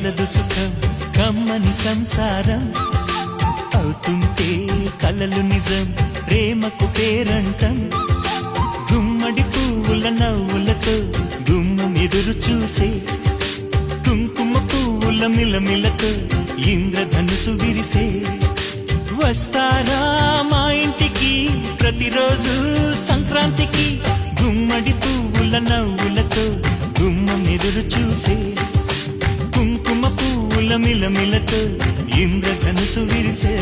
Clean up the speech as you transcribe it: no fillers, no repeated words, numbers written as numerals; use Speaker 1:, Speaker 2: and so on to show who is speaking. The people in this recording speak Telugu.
Speaker 1: కలదు సుఖం కమ్మని సంసారం అవుతుంటే కలలు నిజం ప్రేమకు పేరంటం గుమ్మడి పువ్వుల నవ్వులతో గుమ్మం ఎదురు చూసే కుంకుమ పువ్వుల మిలమిలతో ఇంద్రధనుసు విరిసే వస్తారా మా ఇంటికి ప్రతిరోజు సంక్రాంతికి గుమ్మడి పువ్వుల నవ్వులతో గుమ్మం ఎదురు చూసే కుంకుమ పువ్వుల మిలమిలతో ఇంద్రధనుసు విరిసే